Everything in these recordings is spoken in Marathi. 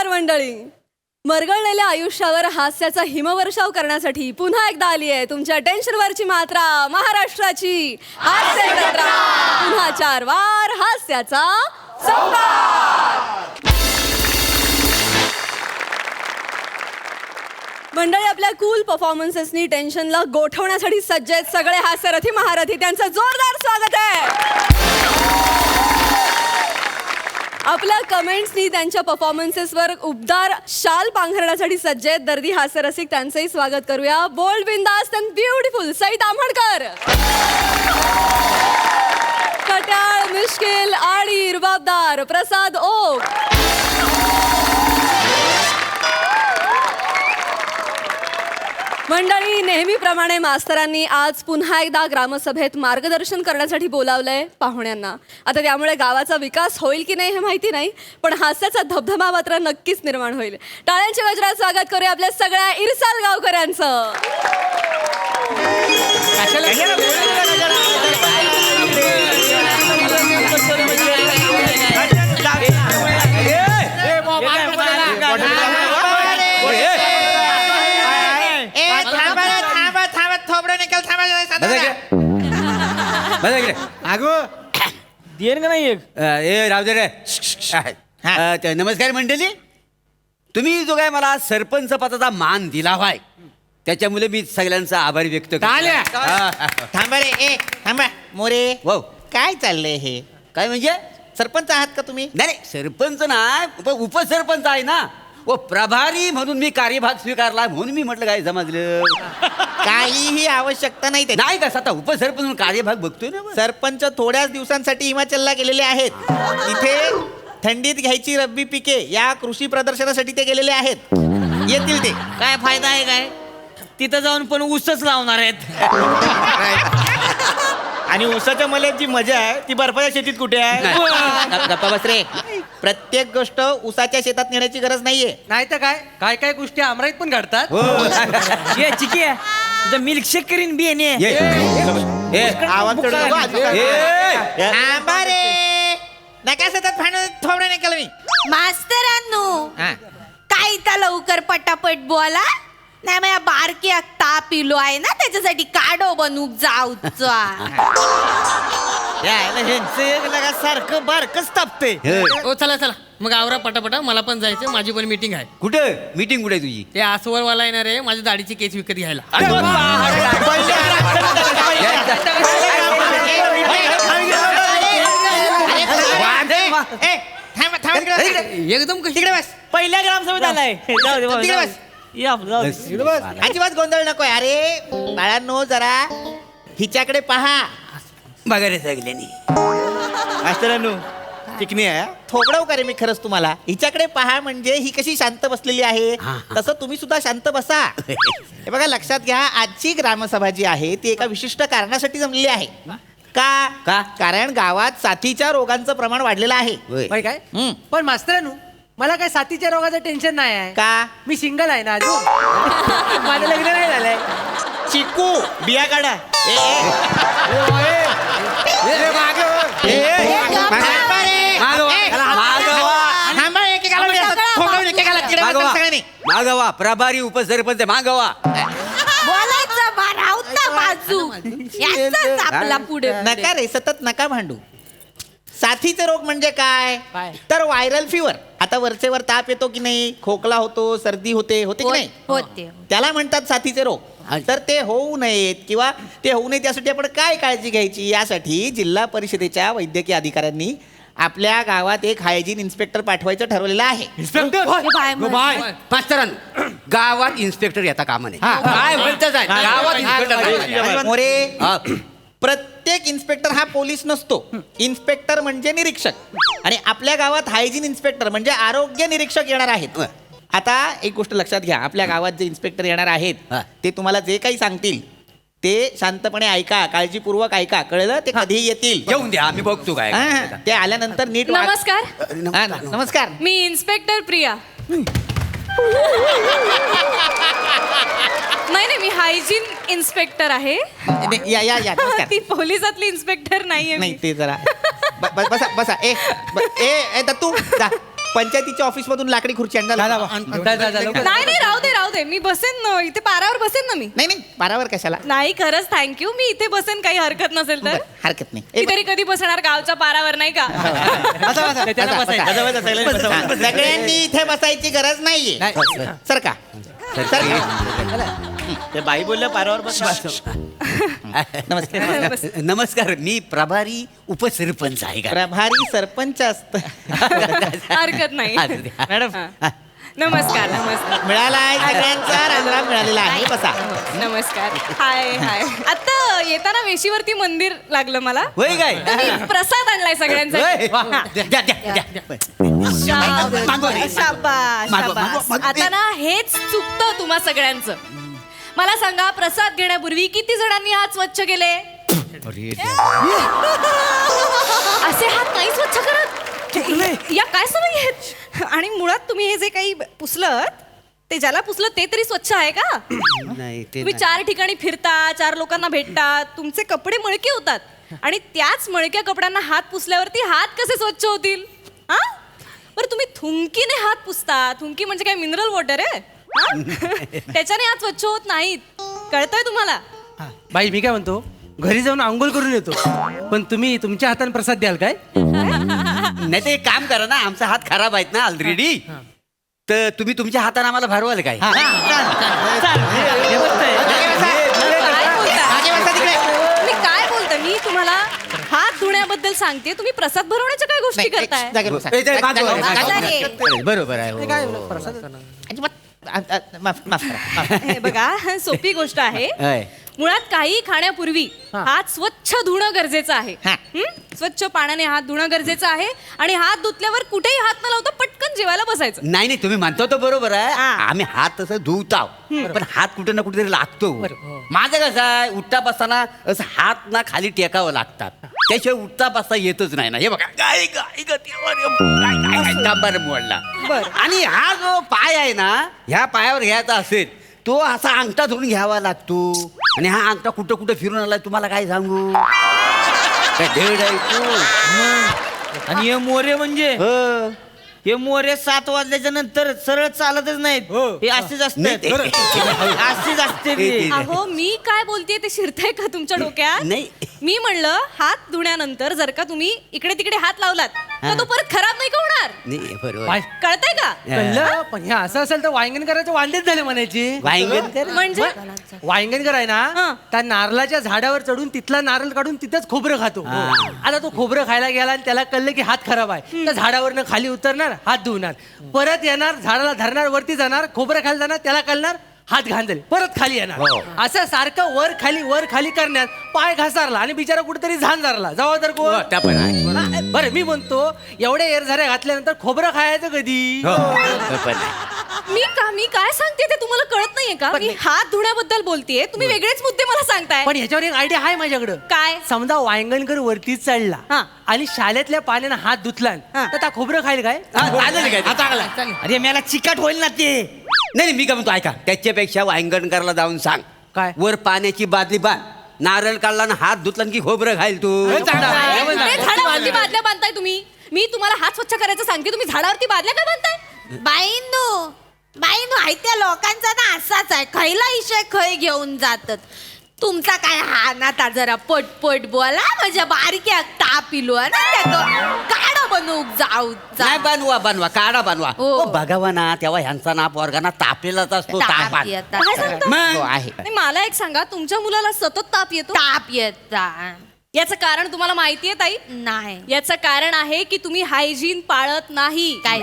नमस्कार मंडळी. मरगळलेल्या आयुष्यावर हास्याचा हिमवर्षाव करण्यासाठी पुन्हा एकदा आली आहे तुमच्या टेन्शनवरची मात्रा, महाराष्ट्राची हास्य जत्रा. पुन्हा 4 वार हास्याचा संवाद. मंडळी आपल्या कूल परफॉर्मन्सेसनी टेन्शनला गोठवण्यासाठी सज्ज आहेत सगळे हास्यरथी महारथी. त्यांचं जोरदार स्वागत आहे. आपल्या कमेंट्सनी त्यांच्या परफॉर्मन्सेसवर उबदार शाल पांघरण्यासाठी सज्ज आहेत दर्दी हास्यरसिक. त्यांचंही स्वागत करूया. बोल्ड, बिंदास अँड ब्युटिफुल सई ताम्हणकर. कट्याळ, मिश्किल आणि रुबाबदार प्रसाद ओक. मंडळी, नेहमीप्रमाणे मास्तरांनी आज पुन्हा एकदा ग्रामसभेत मार्गदर्शन करण्यासाठी बोलावलंय पाहुण्यांना. आता त्यामुळे गावाचा विकास होईल की नाही हे माहिती नाही, पण हास्याचा धबधबा मात्र नक्कीच निर्माण होईल. टाळ्यांच्या गजरात स्वागत करूया आपल्या सगळ्या इरसाल गावकऱ्यांचं. नमस्कार मंडळी. तुम्ही जो काय मला सरपंच पदाचा मान दिला व्हाय त्याच्यामुळे मी सगळ्यांचा आभार व्यक्त करतो. थांबा रे, थांबा मोरे. वाव. काय चाललंय हे? काय म्हणजे? सरपंच आहात का तुम्ही? नाही, सरपंच नाही, उपसरपंच आहे ना. व प्रभारी म्हणून मी कार्यभाग स्वीकारला म्हणून मी म्हटलं काय समजलं. काहीही आवश्यकता नाही ते. नाही का आता उपसरपंच म्हणून कार्यभाग बघतोय ना. सरपंच थोड्याच दिवसांसाठी हिमाचलला गेलेले आहेत. तिथे थंडीत घ्यायची रब्बी पिके या कृषी प्रदर्शनासाठी ते गेलेले आहेत. येतील ते. काय फायदा आहे काय? तिथं जाऊन पण ऊसच लावणार आहेत. आणि ऊसाच्या मल्यात जी मजा आहे ती बर्फाच्या शेतीत कुठे आहे? गप्पा बस रे. प्रत्येक गोष्ट ऊसाच्या शेतात नेण्याची गरज नाहीये. नाही तर काय काय काय गोष्टी आमराईत पण घडतात. ये चिकी तुझं मिल्कशेक करीन बी आवाज चढू नको, आजूबाजूला. थांबा रे. नका सतत भांडण थोबडं नाही केलं मी. मास्तरांनो, हा. काय इथं लवकर पटापट बोला. नाही माझ्या बारकी ताप पिलो आहे ना, त्याच्यासाठी काढो बनूक जाऊचा. सारखं बारकच तापते. ओ चला चला मग आवरा पटापटा, मला पण जायचं, माझी पण मीटिंग आहे. कुठं मीटिंग कुठे तुझी? ते आसवरवाला येणार आहे माझ्या दाढीची केस विकत घ्यायला. एकदम कशी तिकडे बस. पहिल्या ग्रामसभेत आलाय. तिकडे बस. अजिबात गोंधळ नकोय. अरे बाळांनो, जरा हिच्याकडे पहा. बघा रे सगळ्यांनी. मास्तरांनो, चिकनी आहे. थोबडव का रे मी खरंच तुम्हाला. हिच्याकडे पहा म्हणजे ही कशी शांत बसलेली आहे तसं तुम्ही सुद्धा शांत बसा. हे बघा, लक्षात घ्या, आजची ग्रामसभा जी आहे ती एका विशिष्ट कारणासाठी जमलेली आहे. का? कारण गावात साथीच्या रोगांचं प्रमाण वाढलेलं आहे. काय पण मास्तरांनो, मला काय साथीच्या रोगाचं टेन्शन नाही आहे. का? मी सिंगल आहे ना अजून. माझं लग्न नाही झालंय. चिकू बिया काढा. मागवा प्रभारी उपसरपंच मागवा. बोलायचं बारावता बाजू याचाच आपला पुढे. नका रे, सतत नका भांडू. साथीचे रोग म्हणजे काय? तर व्हायरल फिवर. आता वरचेवर ताप येतो की नाही, खोकला होतो, सर्दी होते की नाही, होते. त्याला म्हणतात साथीचे रोग. तर ते होऊ नयेत किंवा ते होऊ नये त्यासाठी आपण काय काळजी घ्यायची, यासाठी जिल्हा परिषदेच्या वैद्यकीय अधिकाऱ्यांनी आपल्या गावात एक हायजीन इन्स्पेक्टर पाठवायचं ठरवलेलं आहे. मास्तरांनो, गावात इन्स्पेक्टर येता कामा नये. काय म्हणतात गावात इन्स्पेक्टर मोरे, प्रत्येक इन्स्पेक्टर हा पोलीस नसतो. इन्स्पेक्टर म्हणजे निरीक्षक. आणि आपल्या गावात हायजीन इन्स्पेक्टर म्हणजे आरोग्य निरीक्षक येणार आहेत. आता एक गोष्ट लक्षात घ्या, आपल्या गावात जे इन्स्पेक्टर येणार आहेत ते तुम्हाला जे काही सांगतील ते शांतपणे ऐका, काळजीपूर्वक ऐका. कळलं? ते कधी येतील येऊन द्या, आम्ही बघतो काय. ते आल्यानंतर नीट नमस्कार. नमस्कार. मी इन्स्पेक्टर प्रिया. नाही, मी हायजीन इन्स्पेक्टर आहे. या नमस्कार. ती पोलिसातली इन्स्पेक्टर नाहीये. नाही, ते जरा बसा. ए दत्तू जा. पंचायतीच्या ऑफिस मधून लाकडी खुर्ची आणला जा, लवकर. नाही नाही राहू दे मी बसेन ना इथे पारावर बसेन ना मी नाही पारावर कशाला नाही खरंच थँक्यू मी इथे बसेन काही हरकत नसेल तर बरं, हरकत नाही मी तरी कधी बसणार गावच्या पारावर नाही का त्याला बसायचं. बसा. सगळ्यांनी इथे बसायची गरज नाहीये सर का ते बाई बोलल्या पारावर बस नमस्कार नमस्कार मी प्रभारी उपसरपंच आहे का प्रभारी सरपंच असत हरकत नाही मॅडम हा. नमस्कार नमस्कार मिळाला आहे सगळ्यांचा रामराम मिळालेला आहे बसा नमस्कार हाय आता येताना वेशीवरती मंदिर लागलं मला होय काय तर मी प्रसाद आणलाय सगळ्यांसाठी होय? हा. द्या, द्या, द्या. मागवा रे. शाबास, मागवा, शाबास. मागवा. आता ना हेच चुकतं तुम्हा सगळ्यांचं मला सांगा प्रसाद घेण्यापूर्वी किती जणांनी हात स्वच्छ केले असे हात नाही स्वच्छ करत या काय सवयी आहेत आणि मुळात तुम्ही हे जे काही पुसलं ते ज्याला पुसलं ते तरी स्वच्छ आहे का नाही ते तुम्ही नाही. 4 ठिकाणी फिरता 4 लोकांना भेटता तुमचे कपडे मळके होतात आणि त्याच मळक्या कपड्यांना हात पुसल्यावरती हात कसे स्वच्छ होतील हा बरं तुम्ही थुंकीने हात पुसता थुंकी म्हणजे काय मिनरल वॉटर आहे हा? त्याच्याने हात स्वच्छ होत नाहीत कळतंय तुम्हाला बाई मी काय म्हणतो घरी जाऊन आंघोळ करून येतो पण तुम्ही तुमच्या हाताने प्रसाद द्याल काय नाही ते एक काम करा ना आमचा हात खराब आहेत ना ऑलरेडी तर तुम्ही तुमच्या हाताने आम्हाला भरवाल काय मी काय बोलते मी तुम्हाला हात धुण्याबद्दल सांगते तुम्ही प्रसाद भरवण्याच्या काय गोष्टी करताय जागेवर बसा. ए, ते मागवा, मागवा. अरे. बरोबर आहे हो. माफ करा हे बघा सोपी गोष्ट आहे आहे. मुळात काही खाण्यापूर्वी हात स्वच्छ धुणं गरजेचं आहे हा. हं? स्वच्छ पाण्याने हात धुणं गरजेचं आहे आणि हात धुतल्यावर कुठेही हात न लावता पटकन जेवायला बसायचं नाही नाही तुम्ही म्हणतो तो बरोबर आहे हा. आम्ही हात तसं धुवताव पण हात कुठे ना कुठेतरी लागतो माझं कसं आहे उठता बसताना असं हात ना खाली टेकावं लागतात त्याशिवाय उठता बसता येतच नाही ना हे बघा गाय गाय ग देवा रे, गाय, गाय, गाय, डांबर मोडला आणि हा जो पाय आहे ना ह्या पायावर घ्यायचा असेल तो असा अंगठा धरून घ्यावा लागतो आणि हा अंगठा कुठं कुठं फिरून आलाय तुम्हाला काय सांगू काय ढेड आहे तो. आणि हे मोरे म्हणजे हो. हे मोरे 7 वाजल्याच्या नंतर सरळ चालतच नाहीत हे असेच नाही असते ते- असेच असते ते- ते- अहो मी काय बोलतेय ते शिरतंय का तुमच्या डोक्यात नाही. मी म्हणलं हात धुण्यानंतर जर का तुम्ही इकडे तिकडे हात लावलात तर तो परत खराब नाही का होणार नाही बरोबर बाय, कळतंय का कळलं पण हे असं असेल तर वांगण करायचे वांदेच झाले म्हणायचे वांगण म्हणजे वांगण कराय ना हा. त्या नारळाच्या झाडावर चढून तिथला नारळ काढून तिथंच खोबरं खातो हा. आता तो खोबरं खायला गेला आणि त्याला कळलं की हात खराब आहे तर झाडावरनं खाली उतरणार हात धुवणार परत येणार झाडाला धरणार वरती जाणार खोबरं खायला जाणार त्याला कळणार हात घाण झाले परत खाली येणार हो. असं सारखं वर खाली करण्यात पाय घासारला आणि बिचारा कुठेतरी झाण झारला जबाबदार कोण त्या पण आहे. बरं मी म्हणतो एवढ्या एरझाऱ्या घातल्यानंतर खोबरं खायचं कधी हो, ते पण आहे. मी काय सांगते ते तुम्हाला कळत नाहीये का मी हात धुण्याबद्दल बोलतेय तुम्ही वेगळेच मुद्दे मला सांगताय पण ह्याच्यावर एक आयडिया आहे माझ्याकडं काय? समजा वांगणकर वरती चढला हा. आणि शाळेतल्या पाण्यानं हात धुतला हा. तर त्या खोबरं खाईल काय हा, चालेल काय? अरे मला चिकट होईल ना ते नाही नाही, मी काय म्हणतो ऐका त्याच्यापेक्षा वांगणकरला जाऊन सांग काय? वर पाण्याची बादली बांध नारळ काढला ना हात धुतला की खोबरं खाईल तू ते झाडावरती बादल्या बांधताय तुम्ही मी तुम्हाला हात स्वच्छ करायचं सांगते तुम्ही झाडावरती बादल्या काय बांधताय बाईंनो आहे त्या लोकांचा ना असाच आहे खैला इशय खय घेऊन जातात तुमचा काय हा नाता जरा पटपट बोला माझ्या बारक्या ताप इलो काढा बनवू जाऊ नाही बनवा बनवा काढा बनवा हो. ओ, बघावा ना तेव्हा ह्यांचा ना पोरगाना तापलेलाच असतो तापात काय सांगता? मग हो, आहे नाही, मला एक सांगा तुमच्या मुलाला सतत ताप येतो ताप येता याचं कारण तुम्हाला माहितीये ताई नाही याचं कारण आहे की तुम्ही हायजीन पाळत नाही काय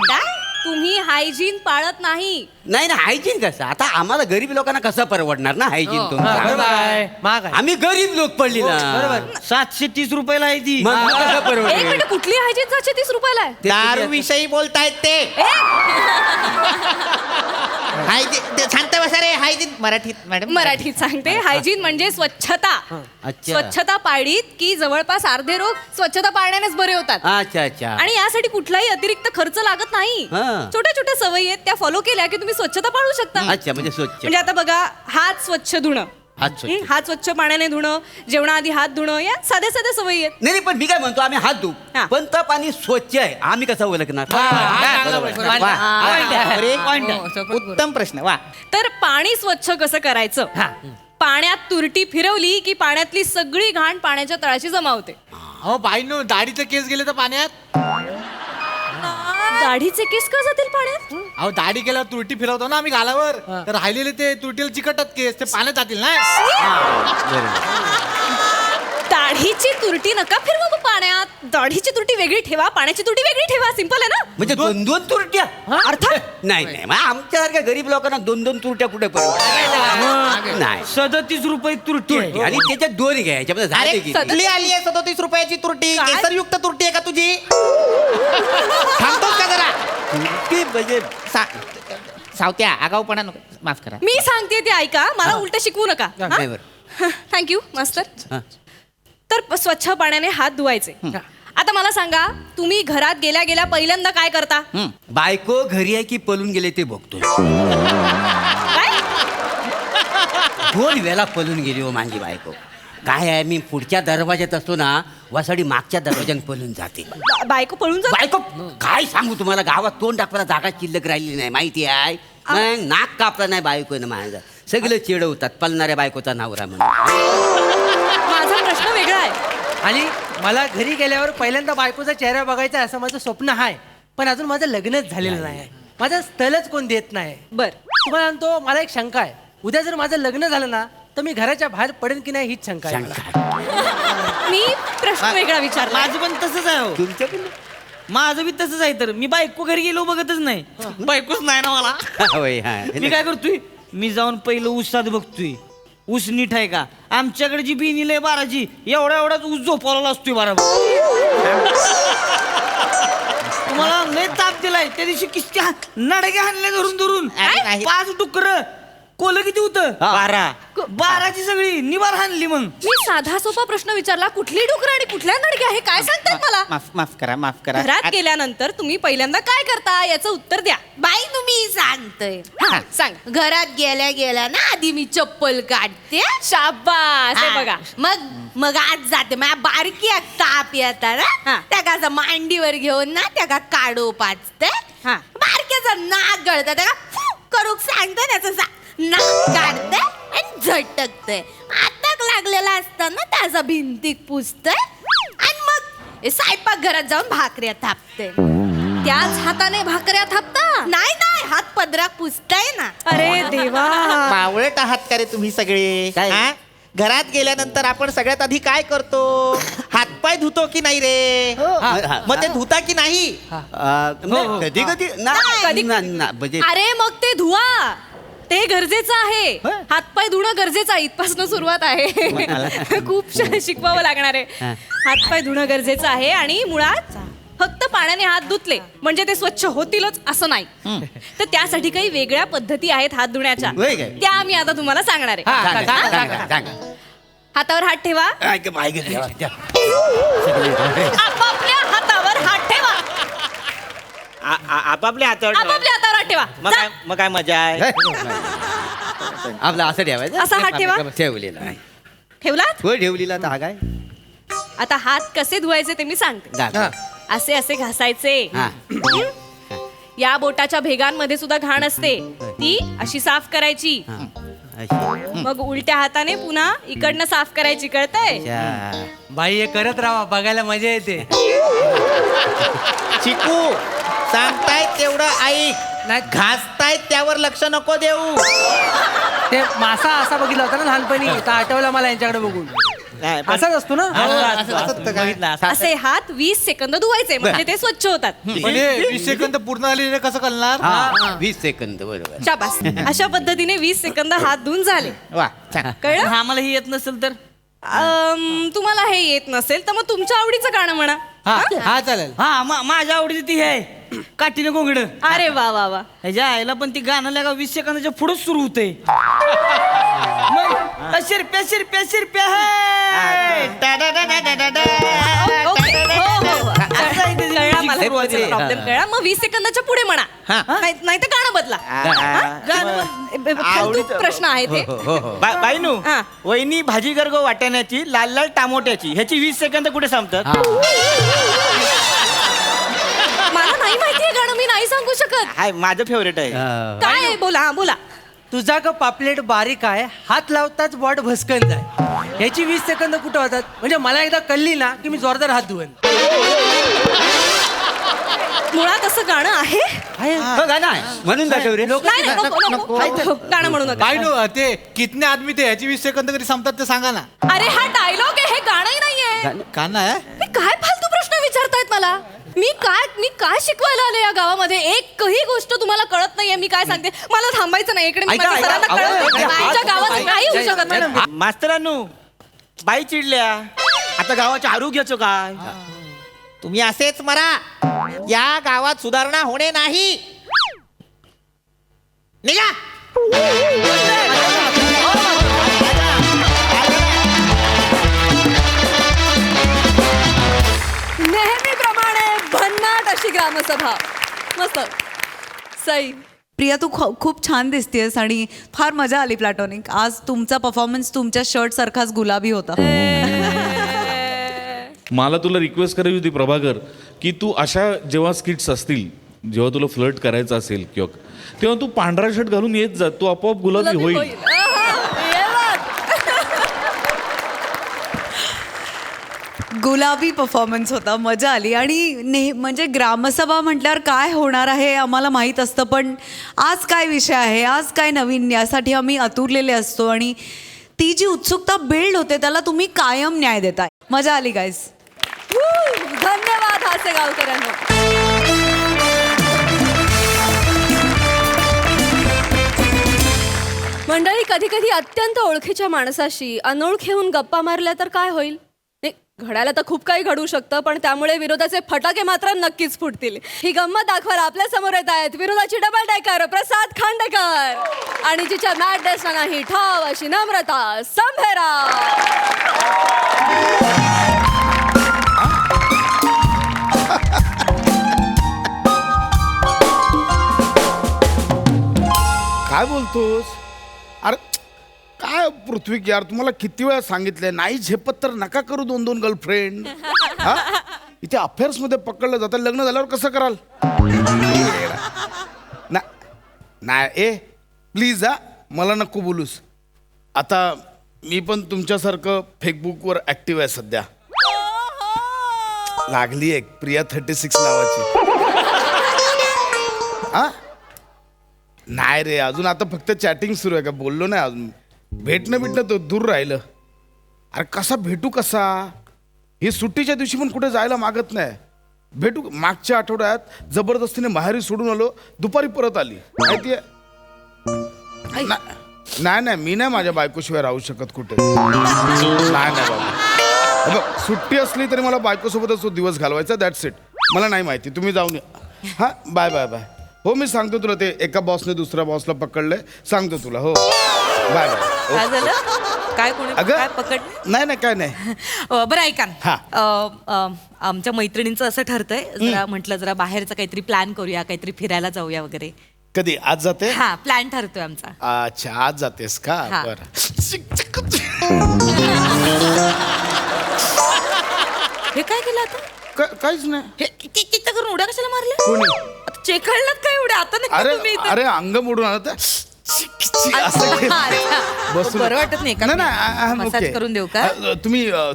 तुम्ही हायजीन पाळत नाही नाही ना हायजीन कसं आता आम्हाला गरीब लोकांना कसं परवडणार ना हायजीन बरोबर आहे महाग आहे आम्ही गरीब लोक पडली ना बरोबर 730 रुपयाला आहे ती मग कसं एक परवडेल मिनिट कुठली हायजीन 730 रुपयाला आहे दारू विषयी बोलतायत ते शांत बसा रे हायजीन मराठीत मॅडम मराठीत सांगते हायजीन म्हणजे स्वच्छता अच्छा. स्वच्छता पाळलीत की जवळपास अर्धे रोग स्वच्छता पाळण्यानेच बरे होतात अच्छा अच्छा आणि यासाठी कुठलाही अतिरिक्त खर्च लागत नाही हा. छोट्या छोट्या सवयी आहेत त्या फॉलो केल्या की तुम्ही स्वच्छता पाळू शकता अच्छा म्हणजे स्वच्छ म्हणजे आता बघा हात स्वच्छ धुणं हात स्वच्छ. हात स्वच्छ पाण्याने धुणं, जेवणाआधी हात धुणं, या साध्या साध्या सवयी आहेत. नाही पण मी काय म्हणतो आम्ही हात धुऊ हा. पण तर पाणी स्वच्छ आहे आम्ही कसं ओळखणार उत्तम प्रश्न वा. तर पाणी स्वच्छ कसं करायचं? पाण्यात तुरटी फिरवली की पाण्यातली सगळी घाण पाण्याच्या तळाशी जमा होते. अहो बाईनो दाढीचे केस गेले तर पाण्यात. दाढीचे केस का जातील पाण्यात? अहो दाढी केल्यावर तुरटी फिरवतो ना आम्ही गालावर, तर राहिलेले ते तुरटीला चिकटतात केस, ते पाण्यात जातील ना. दाढीची तुरटी नका फिरवा पाण्यात. दाढीची तुरटी वेगळी ठेवा, पाण्याची तुरटी वेगळी ठेवा. सिंपल आहे ना. म्हणजे दोन दोन तुरट्या अर्थात नाही नाही मग आमच्यासारख्या गरीब लोकांना दोन दोन तुरट्या कुठे परवडतात? नाही 37 रुपये तुरटी आहे. तुरटी आणि त्याच्यात दोन घ्या याच्यामध्ये अरे झाले किती? कुठली आली आहे 37 रुपयाची तुरटी? काय? केसरयुक्त तुरटी आहे का तुझी? थांबतोस का जरा? तुरटी म्हणजे सावत्या आगाऊपणा नको, माफ करा. मी सांगते ते ऐका, मला उलट शिकवू नका. नाही बरं. थँक्यू मास्तर. हा. तर स्वच्छ पाण्याने हात धुवायचे. आता मला सांगा, तुम्ही घरात गेल्या गेल्या पहिल्यांदा काय करता? बायको घरी आहे की पळून गेले ते बघतोय. काय? 2 वेळा पळून गेली हो माझी बायको. काय आहे मी पुढच्या दरवाज्यात असतो ना वासाडी मागच्या दरवाज्यात पळून जाते. बायको पळून जा. बायको काय सांगू तुम्हाला गावात तोंड टाकवायला जागा शिल्लक राहिली नाही माहिती आहे. मग नाक कापला नाही बायकोनं माझा. सगळं चिडवतात पळणाऱ्या बायकोचा नवरा म्हणून. माझा प्रश्न वेगळा आहे. आणि मला घरी गेल्यावर पहिल्यांदा बायकोचा चेहरा बघायचा आहे असं माझं स्वप्न आहे, पण अजून माझं लग्नच झालेलं नाही. माझं स्थळच कोण देत नाही. बर, तुम्हाला म्हणतो मला एक शंका आहे, उद्या जर माझं लग्न झालं ना तर मी घराच्या बाहेर पडेन की नाही हीच शंका आहे मला. मी प्रश्न वेगळा विचारला. माझं पण तसंच आहे हो. तुमचं पण माझं बी तसंच आहे. तर मी बायको घरी गेलो बघतच नाही. बायकोच नाही ना मला. होय, हा. मी काय करतोय, मी जाऊन पहिलं ऊसात बघतोय ऊस नीट आहे का. आमच्याकडे जी बिनील आहे बाराची, एवढा एवढाच ऊस झोपावला असतोय बरोबर. तुम्हाला लय ताप दिलाय त्या दिवशी किस्ती नडगे हाणले धरून धरून. अरे नाही. 5 डुकर कोलं किती होतं? 12ची सगळी निवार हाणली. मग मी साधा सोपा प्रश्न विचारला, कुठली डुकर आणि कुठल्या नडगे आहे काय सांगतात मला? माफ करा, माफ करा. घरात गेल्यानंतर तुम्ही पहिल्यांदा काय करता याचं उत्तर द्या. बाई तुम्ही सांगतोय. हा, सांग. घरात गेल्या गेल्या ना आधी मी चप्पल काढते. शाबास. हे हा. बघा, मग आज जाते माझ्या बारकी एक ताप येतात हा. ना, त्या का मांडीवर घेऊन ना त्या का काढो पाचते. हा. बारक्याचं नाक गळतं त्या का करूक सांगते त्याचं नाक काढते आणि झटकते. आताक लागलेला असताना त्याचा भिंतीक पुसते आणि मग स्वयंपाक घरात जाऊन भाकऱ्या थापते. त्याच हाताने भाकऱ्या थापता? नाही नाही, हात पदराक पुसताय ना. अरे देवा. मावळट आहात का रे तुम्ही सगळे? काय? हा? घरात गेल्यानंतर आपण सगळ्यात आधी काय करतो? हातपाय धुतो की नाही रे? मग ते धुता की नाही? कधी कधी कधी- म्हणजे अरे मग ते धुवा, ते गरजेचं आहे. हातपाय धुणं गरजेचं आहे. इथपासून सुरुवात आहे. खूप शिकवावं लागणार आहे. हातपाय धुणं गरजेचं आहे आणि मुळात फक्त पाण्याने हात धुतले म्हणजे ते स्वच्छ होतीलच असं नाही. तर त्यासाठी काही वेगळ्या पद्धती आहेत हात धुण्याच्या. होय काय? त्या आम्ही आता तुम्हाला सांगणार आहे. सांगा, सांगा, सांगा. हातावर हात ठेवा. आपापल्या हातावर हात ठेवा. आपापल्या हातावर ठेवा. आपापल्या हातावर हात ठेवा. जा. मग काय मजा आहे. आपला असं ठेवायचं. असा हात ठेवा. ठेवलेला आहे. ठेवलात? होय ठेवलेला आता हा काय आता हात कसे धुवायचे ते मी सांगते. जा. असे असे घासायचे. हा. या बोटाच्या भेगांमध्ये सुद्धा घाण असते, ती अशी साफ करायची. हा. अशी. मग उलट्या हाताने पुन्हा इकडनं साफ करायची. कळतंय? अच्छा. बाई हे करत राहा, बघायला मजा येते. चिकू सांगतायत तेवढं ऐक. नाही घासतायत त्यावर लक्ष नको देऊ. ते मासा असा बघितला होता ना लहानपणी, तर आठवला मला यांच्याकडे बघून. नाही, पण- असाच असतो ना. बघितलं असं. असे हात 20 सेकंद धुवायचे म्हणजे ते स्वच्छ होतात. पण हे 20 सेकंद पूर्ण आलेले कसं कळणार? हा 20 सेकंद बरोबर. शाबास. अशा पद्धतीने 20 सेकंद हात धुवून झाले. वा छान. कळलं? आम्हाला ही येत नसेल तर तुम्हाला हे येत नसेल तर मग तुमच्या आवडीचं गाणं म्हणा. हा चालेल. हा माझ्या आवडीची ती आहे काठीने गोंगड. अरे वा वा वा. ह्याच्या आईला पण ती गाणं लागा 20 सेकंदाच्या पुढेच सुरू होते. शिरप्या शिरप्या शिरप्या ओके. हो, हो, हो. कळलं मला सुरुवातीला. प्रॉब्लेम कळला. मग 20 सेकंदाच्या पुढे म्हणा, हा. नाही तर गाणं बदला. फालतू प्रश्न आहे ते. बाईनू हा. वहिनी भाजी गरगो वाटाण्याची लाल लाल टामोट्याची ह्याची 20 सेकंद कुठे संपतात? मला नाही माहितीये गाणं, मी नाही सांगू शकत. हाय माझं फेवरेट आहे. काय आहे? बोला, हा बोला. तुझा का पापलेट बारीक आहे, हात लावताच बॉट भस्कन जाय. ह्याची 20 सेकंद कुठं होतात? म्हणजे मला एकदा कळली ना की मी जोरदार हात धुवन. मुळात असं गाणं आहे? हो, गाणं आहे म्हणून दाखव रे. नाही, नाही, नको. गाणं म्हणू नका. बाई नो ते कितने आदमी ते ह्याची 20 सेकंद कधी संपतात ते सांगा ना. अरे हा डायलॉग आहे, हे गाणंही नाहीये. का नाही मी काय फालतू प्रश्न विचारतायत मला? मी काय शिकवायला आले या गावामध्ये? एकही गोष्ट तुम्हाला कळत नाहीये. मी काय सांगते, मला थांबायचं नाही इकडे. मी ऐका, माझ्या सरांना ऐका, कळवते. ऐका, तुमच्या गावात काही होऊ शकत नाही. मास्तरांनो बाई चिडल्या, आता गावाच्या आरोग्याचं काय? तुम्ही असेच मरा, या गावात सुधारणा होणे नाही. निघा. नेहमीप्रमाणे भन्नाट अशी ग्रामसभा. मस्त सई. प्रिया तू खूप छान दिसतेस आणि फार मजा आली प्लॅटॉनिक. आज तुमचा परफॉर्मन्स तुमच्या शर्ट सारखाच गुलाबी होता. मला तुला रिक्वेस्ट करायची होती प्रभाकर की तू अशा जेव्हा स्किट्स असतील, जेव्हा तुला फ्लर्ट करायचं असेल किंवा तेव्हा तू पांढरा शर्ट घालून येत जा, तू आपोआप गुलाबी होईल. गुलाबी परफॉर्मन्स होता, मजा आली. आणि म्हणजे ग्रामसभा म्हटल्यावर काय होणार आहे आम्हाला माहीत असतं, पण आज काय विषय आहे, आज काय नवीन, यासाठी आम्ही आतुरलेले असतो. आणि ती जी उत्सुकता बिल्ड होते त्याला तुम्ही कायम न्याय देताय. मजा आली गाईज. धन्यवाद हासेगावकरांनो. मंडळी, कधी कधी अत्यंत ओळखीच्या माणसाशी अनोळखी होऊन गप्पा मारल्या तर काय होईल? नाही, घडायला तर खूप काही घडू शकतं, पण त्यामुळे विरोधाचे फटाके मात्र नक्कीच फुटतील. ही गंमत दाखवायला आपल्या समोर येत आहेत विरोधाची डबल डेकर प्रसाद खांडेकर आणि जिच्या मॅडनेसला नाही ठाव अशी नम्रता संभेरा. काय बोलतोस? अरे काय पृथ्वी यार, तुम्हाला किती वेळा सांगितलंय नाही झेपत तर नका करू 2-2 गर्लफ्रेंड. इथे अफेअर्स मध्ये पकडलं जातं, लग्न झाल्यावर कसं कराल? नाही ए प्लीज मला नको बोलूस. आता मी पण तुमच्यासारखं फेसबुकवर ऍक्टिव्ह आहे सध्या. लागली एक प्रिया 36 नावाची. नाही रे, अजून आता फक्त चॅटिंग सुरू आहे, का बोललो नाही अजून. भेटणं तो दूर राहिलं. अरे कसा भेटू कसा? ही सुट्टीच्या दिवशी पण कुठे जायला मागत नाही. भेटू मागच्या आठवड्यात जबरदस्तीने माहेरी सोडून आलो, दुपारी परत आली. माहितीये? नाही मी नाही माझ्या बायकोशिवाय राहू शकत कुठे. नाही बाबा, बघ सुट्टी असली तरी मला बायकोसोबतच तो दिवस घालवायचा. That's it. मला नाही माहिती, तुम्ही जाऊन या. हां बाय बाय बाय. हो मी सांगतो तुला, ते एका बॉसने दुसऱ्या बॉसला पकडलंय, सांगतो तुला. हो बाय बाय. काय झालं? काय कोणी अगं काय पकडलं? नाही काय नाही. बरं ऐका हा. ना, आमच्या मैत्रिणींचं असं ठरतंय, जरा म्हटलं जरा बाहेरचं काहीतरी प्लॅन करूया, काहीतरी फिरायला जाऊया वगैरे. कधी आज जाते? हा प्लॅन ठरतोय आमचा. अच्छा आज जातेस का? हा. बरं. हे काय केलं आता? काहीच नाही. हे चित्त करून उड्या कशाला मारल्या? कोणी? आता चेखळलात काय उड्या? आता नाही का तुम्ही इथे? अरे अंग मोडून आलं तर असं केलं. अच्छा. बसून- बरं वाटत नाही का? नाही, नाही, I'm मसाज okay. करून देऊ का?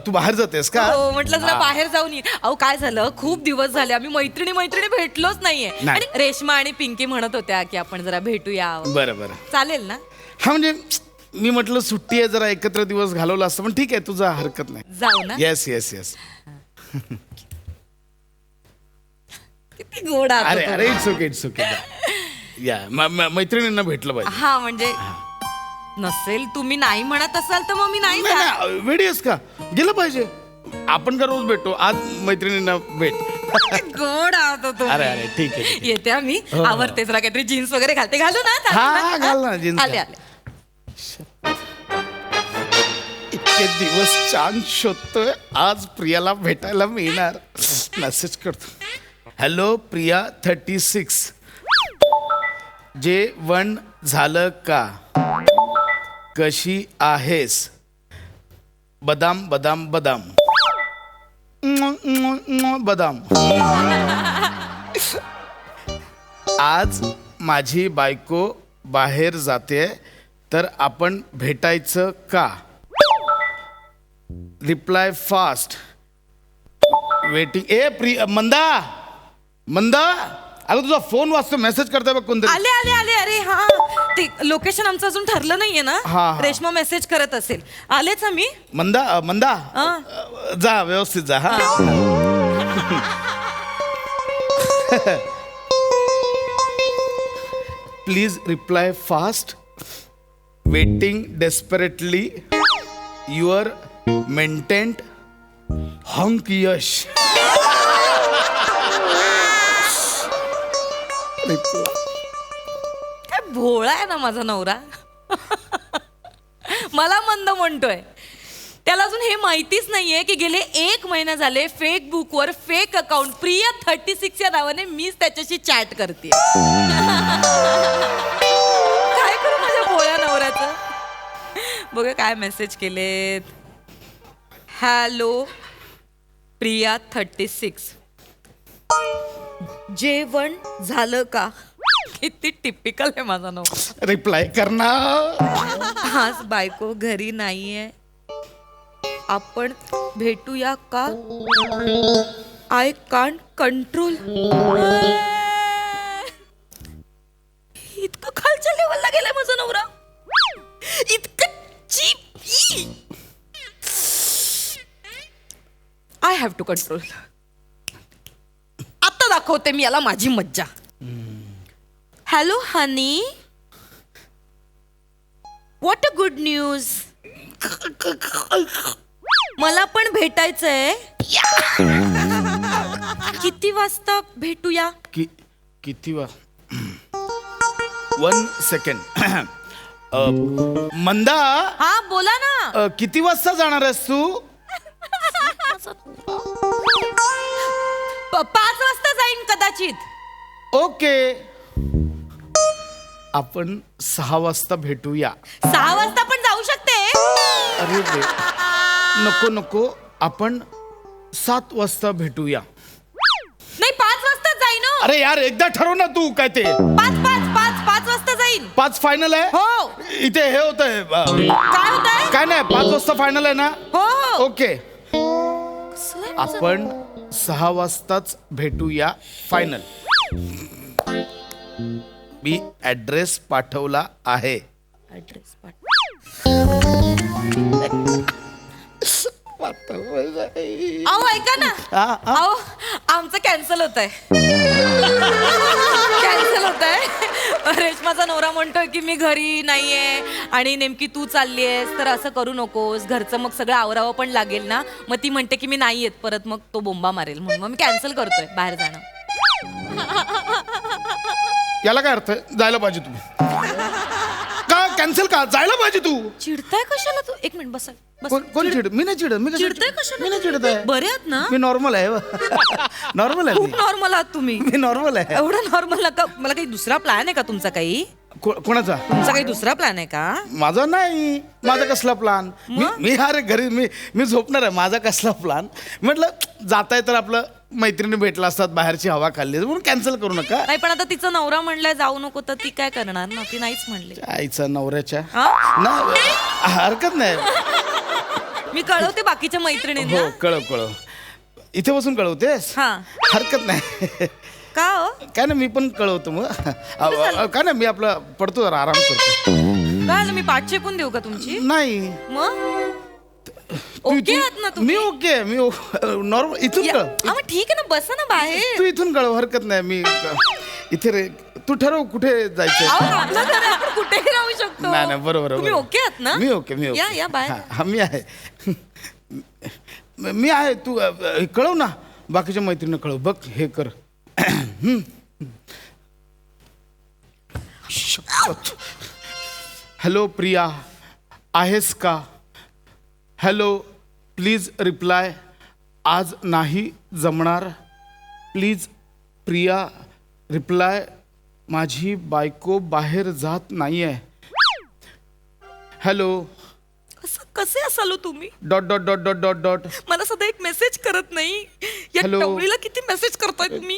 तू बाहेर जातेस का? हो म्हटलं जरा बाहेर जाऊन ये. अहो काय झालं, खूप दिवस झाले आम्ही मैत्रिणी भेटलोच नाहीये. नाही. आणि रेश्मा आणि पिंकी म्हणत होत्या की आपण जरा भेटूया. बरं चालेल ना? हा म्हणजे मी म्हटलं सुट्टी आहे, जरा एकत्र दिवस घालवला असतं, पण ठीक आहे, तुझा हरकत नाही. जाऊ ना? Yes yes yes. किती गोड आहात अरे तुम्ही. अरे इट्स ओके या मैत्रिणींना भेटलं पाहिजे. हा म्हणजे नसेल तुम्ही नाही म्हणत असाल तर मग मी नाही जात. नाही वेडी आहेस का? गेलं पाहिजे. आपण का रोज भेटतो, आज मैत्रिणींना भेट. गोड आहात हो तुम्ही. अरे ठीक आहे. येते आम्ही. आवडते जरा काहीतरी जीन्स वगैरे घालते. घालू ना? चालेल हा घाल ना जीन्स. आले आले. इतके दिवस चान्स शोधतोय, आज प्रियाला भेटायला मिळणार. मेसेज करतो. हॅलो प्रिया 36, जेवण झालं का? कशी आहेस? बदाम बदाम बदाम बदाम. आज माझी बायको बाहेर जाते, तर आपण भेटायचं का? Reply fast. वेटिंग. मंदा मंदा, अगं तुझा फोन वाजतो, मेसेज करतोय बघ कोणतरी. आले आले आले. अरे हा, ते लोकेशन आमचं अजून ठरलं नाहीये ना. हा, हा. रेश्मा मेसेज करत असेल. आलेच आम्ही. मंदा मंदा, हा. जा व्यवस्थित जा. हा. Please reply fast. Waiting desperately. Your मेंटेंट हंक यश. काय भोळा आहे ना माझा नवरा. मला मंद म्हणतोय. त्याला अजून हे माहितीच नाहीये की गेले 1 महिना झाले फेक बुकवर फेक अकाउंट प्रिया 36 या नावाने मीच त्याच्याशी चॅट करते. काय करू माझ्या भोळ्या नवऱ्याचं. बघ काय मेसेज केलेत. हॅलो प्रिया 36, जेवण झालं का? किती टिपिकल आहे माझा नवरा. रिप्लाय करणार. आज बायको घरी नाहीये, आपण भेटूया का? I can't control. इतकं खालच्या लेवलला गेलाय माझा नवरा. इतकं cheap. I have to control. आता दाखवते मी याला माझी मज्जा. Hello honey, what a good news. मला पण भेटायचंय. किती वाजता भेटूया? किती वा 1 सेकंड. मंदा, हा बोला ना. किती वाजता जाणार आहेस तू? 5 वाजता जाईन कदाचित. ओके, आपण 6 वाजता भेटूया. 6 वाजता पण जाऊ शकते. अरे नको नको, आपण 7 वाजता भेटूया. नाही 5 वाजता जाईन. अरे यार, एकदा ठरव ना तू. काय ते 5 वाजता जाईन. 5 फायनल आहे. हो. इथे हे होत आहे. काय होतंय? काय नाही, 5 वाजता फायनल आहे ना. हो हो. ओके, आपण 6 वाजताच भेटूया. फायनल. मी ऍड्रेस पाठवला आहे. ऍड्रेस अहो ऐका ना. अहो आमचं कॅन्सल होत आहे. कॅन्सल होत आहे. रेश्माचा नवरा म्हणतोय की मी घरी नाहीये आणि नेमकी तू चालली आहेस, तर असं करू नकोस. घरचं मग सगळं आवरावं पण लागेल ना. मग ती म्हणते की मी नाही येत परत, मग तो बोंबा मारेल म्हणून मग मी कॅन्सल करतोय बाहेर जाणं. याला काय अर्थ आहे? जायला पाहिजे तुम्ही. का कॅन्सल का? जायला पाहिजे तू. चिडताय कशाला तू? 1 मिनिट बसा. कोण चिड? मी नाही चिडत. मी कसं चिडताय कशाला? मी नाही चिडत आहे. बरे आहात ना? मी नॉर्मल आहे. नॉर्मल आहे. खूप नॉर्मल आहात तुम्ही. मी नॉर्मल आहे. एवढं नॉर्मल नका. मला काही दुसरा प्लॅन आहे का तुमचा? काही कोणाचा? तुमचा काही दुसरा प्लॅन आहे का? माझा नाही. माझा कसला प्लॅन? मी अरे घरी मी झोपणार आहे. माझा कसला प्लॅन? म्हटलं जाताय तर आपलं मैत्रिणी भेटला असतात, बाहेरची हवा खाल्ली म्हणून कॅन्सल करू नका. नाही पण आता तिचा नवरा म्हणलाय जाऊ नको, तर ती काय करणार ना. ती नाहीच म्हणली. आईचा नवऱ्याच्या हा? नाही, हरकत नाही. मी कळवते बाकीच्या मैत्रिणींना. हो, कळव. इथे बसून कळवतेस? हा. हरकत नाही. का हो? काय नाही, मी पण कळवतो मग. काय नाही, मी आपला पडतो जरा, आराम करतो. काय मी पाठ चेपून देऊ का तुमची? नाही. मग ओके आहात ना तुम्ही? मी ओके. मी नॉर्मल. इथून कळ. मग ठीक आहे ना, बसा ना बाहेर. तू इथून कळव, हरकत नाही. मी इथे रे. तू ठरव कुठे जायचं. आपलं घर आहे, आपण कुठेही राहू शकतो. नाही बरोबर. तुम्ही ओके आहात ना? मी ओके. या बाहेर. हा, मी आहे. मी आहे. तू कळव ना, बाकीच्या मैत्रिणी कळव. बघ हे कर. हॅलो प्रिया, आहेस का? Hello, please reply. आज नाही जमणार. प्लीज प्रिया रिप्लाय माझी बायको बाहेर जात नाहीये. हॅलो कसे असालो तुम्ही dot dot dot dot dot dot. मला सध्या एक मेसेज करत नाही. या Hello. टवळीला किती मेसेज करताय तुम्ही?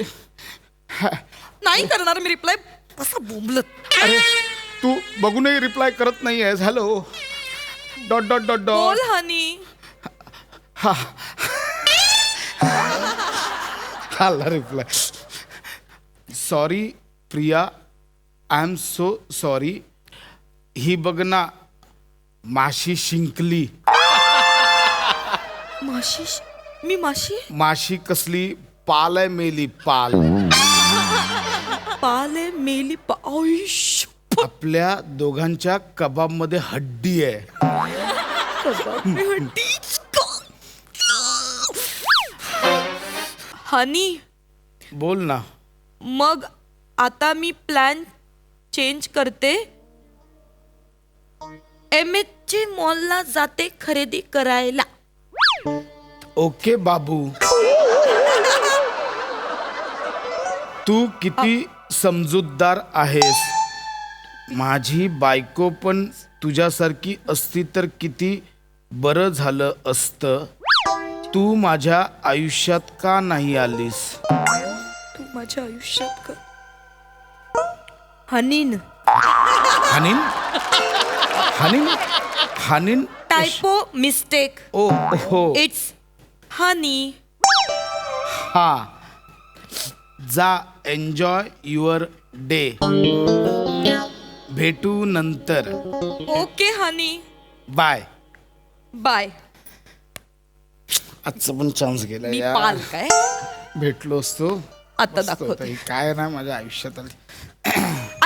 नाही करणार मी रिप्लाय. कसं बोंबलत. अरे तू बघूनही रिप्लाय करत नाहीयेस. हॅलो डॉट डॉट डॉट बोल डॉट. हनी. हा आला reply. Sorry Priya, I am so sorry. ही बघ ना माशी शिंकली. माशी? मी माशी? माशी कसली? पाल आहे मेली पाल. पाले मेली आयुष. आपल्या दोघांच्या कबाब मध्ये हड्डी आहे. हनी बोल ना. मग आता मी प्लॅन चेंज करते. MH मॉलला जाते खरेदी करायला. ओके बाबू. तू किती समजूतदार आहेस. माझी बायको पण तुझ्यासारखी असती तर किती बरं झालं असतं. तू माझ्या आयुष्यात का नाही आलीस. तू माझ्या आयुष्यात हनीन. हानीन हानीन हानीन. Typo mistake. ओ हो इट्स हनी. हा जा एन्जॉय युअर डे. भेटू नंतर. ओके हनी. बाय. बाय. आजचा पण चान्स गेला मी यार. पाल काय भेटलो असतो. आता मस्त दाखवते. होतं. हे काय ना माझ्या आयुष्यात आलं.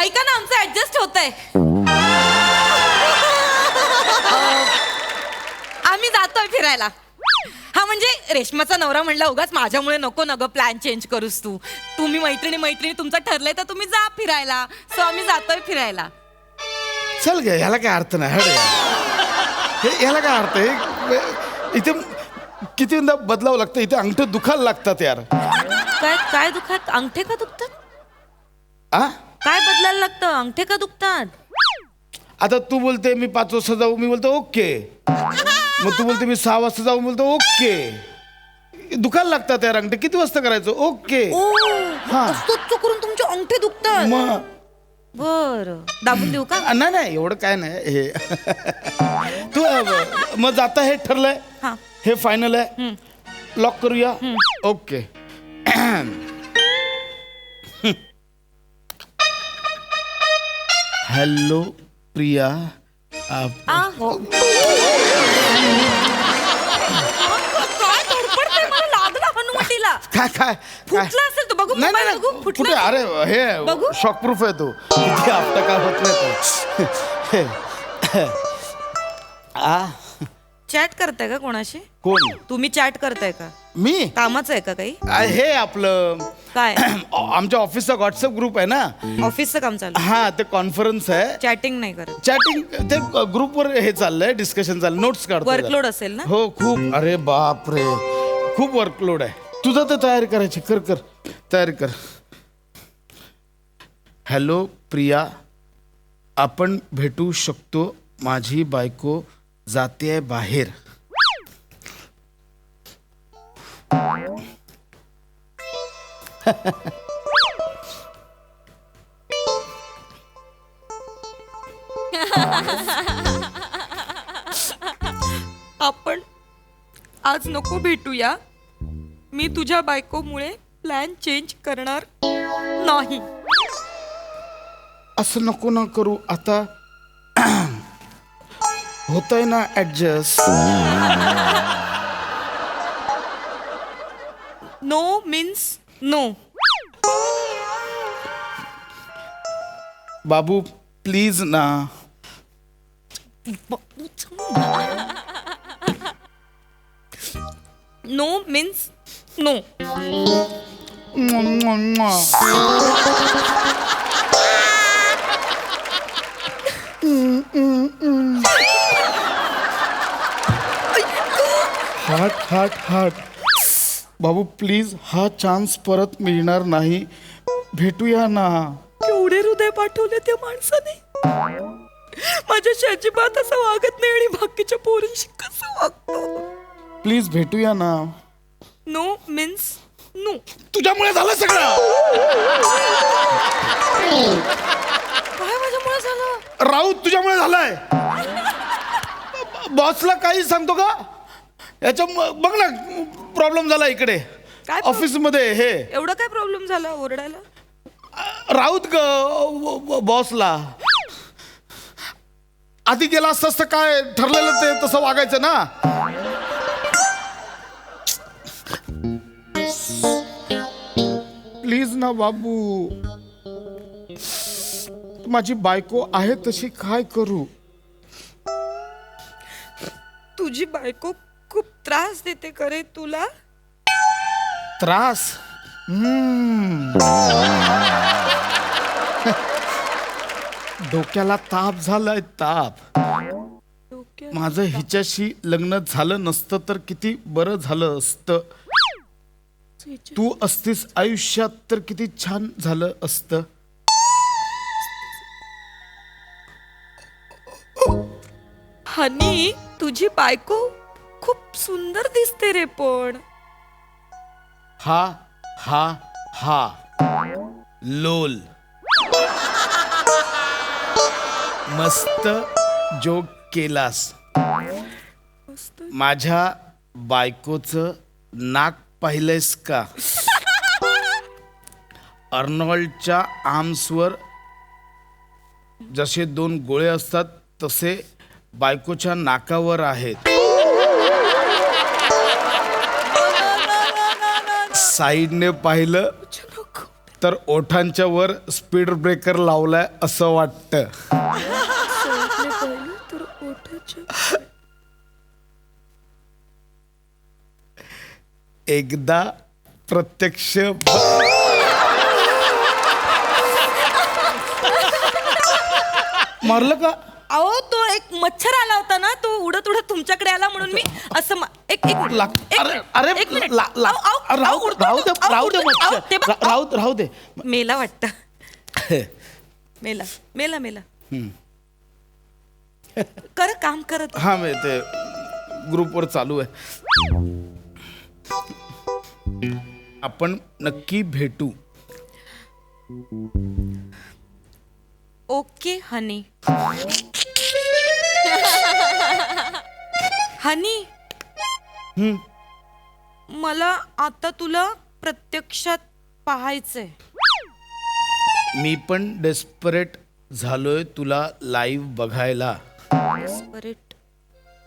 ऐका ना आमचं ऍडजस्ट होतंय. आम्ही जातोय फिरायला. हा म्हणजे रेशमाचा नवरा म्हणला उगाच माझ्यामुळे नको न ग प्लॅन चेंज करूस तू. तुम्ही मैत्रिणी तुमचं ठरलंय तर तुम्ही जा फिरायला. सो आम्ही जातोय फिरायला. चल गे ह्याला काय अर्थ नाही. हड ह्याला काय अर्थ आहे. इथे किती बदलावं लागतं. इथे अंगठ दुखायला लागतात यार. काय काय दुखत? अंगठे का दुखतात? आ काय बदलायला लागतं? अंगठे का दुखतात? आता तू बोलते मी 5 वाजता जाऊ. मी बोलतो ओके. मग तू बोलते मी 6 वाजता जाऊ. बोलतो ओके. दुखायला लागतात यार अंगठे. किती वाजता करायचं? ओके. हा. करून तुमचे अंगठे दुखतात. मग बर दाबून देऊ का? नाही नाही एवढं काय नाही हे. तू मग जाता हे ठरलंय. हा. हे फायनल आहे. लॉक करूया. ओके. हॅलो प्रिया. काय धडपडतंय? मला लागला हनुवटीला. काय काय फुटला असेल तो. बघू नाही मोबाईल नाही बघू. नाही. फुटला कुठे? अरे हे बघू. शॉक प्रूफ आहे तो. किती आपटा काय होत नाही तो. आ चॅट करताय का कोणाशी? कोण? तुम्ही चॅट करताय का? मी कामाचं आहे का काही? हे आपलं काय आमच्या ऑफिसचा व्हॉट्सअप ग्रुप आहे ना. ऑफिसचं काम चालू? हा ते कॉन्फरन्स आहे. चॅटिंग नाही करत? चॅटिंग ते ग्रुपवर हे चाललंय डिस्कशन चाललं. नोट्स काढतो. वर्कलोड असेल ना? हो खूप. अरे बाप रे खूप वर्कलोड आहे. तुझं तर तयारी करायची. कर कर तयारी कर. हॅलो प्रिया, आपण भेटू शकतो. माझी बायको जाते बाहेर. आपण आज नको भेटूया. मी तुझ्या बायकोमुळे प्लॅन चेंज करणार नाही. असं नको ना करू. आता होतंय ना ऍडजस्ट. No means no. बाबू प्लीज ना. No means no. Heart heart heart. बाबू प्लीज हा चान्स परत मिळणार नाही, भेटूया ना. एवढे हृदय पाठवले त्या माणसाने. माझ्याशी अजिबात असं वागत नाही आणि बाकीच्या पोरींशी कसं वागतो. प्लीज भेटूया ना. No means no. तुझ्यामुळे झालं सगळं. काय माझ्यामुळे झालं? राऊत तुझ्यामुळे झालाय. बॉसला काही सांगतो का? याच्या बघ ना प्रॉब्लेम झाला इकडे काय ऑफिस मध्ये. हे एवढं काय प्रॉब्लेम झाला ओरडायला? राऊत ग बॉसला. आधी गेला असतं तर काय ठरलेलं ते तसं वागायचं ना. प्लीज ना बाबू, माझी बायको आहे तशी काय करू. तुझी बायको खूप त्रास देते करे तुला? त्रास? डोक्याला ताप झालाय, ताप. माझं हिच्याशी लग्न झालं नसतं तर किती बरं झालं असतं. तू असतीस आयुष्यात तर किती छान झालं असतं. हनी, तुझी बायको खूप सुंदर दिसते रे. पण हा हा हा लोल. मस्त जोक केलास. माझ्या बायकोचं नाक पाहिलंयस का? अर्नॉल्डच्या आर्म्सवर जसे 2 गोळे असतात तसे बायकोच्या नाकावर आहेत. साईडने पाहिलं तर ओठांच्या वर स्पीड ब्रेकर लावलाय असं वाटतं. एकदा प्रत्यक्ष मारलं का? अहो, तो एक मच्छर आला होता ना, तो उडत उडत तुमच्याकडे आला म्हणून मी असं एक मिनिट. राहू दे. मेला वाटतं. मेला कर काम करत. हा मी ते ग्रुपवर चालू आहे. आपण नक्की भेटू. ओके हनी. हनी, मला आता तुला प्रत्यक्षात पाहायचंय. मी पण डेस्परेट झालोय तुला लाईव्ह बघायला.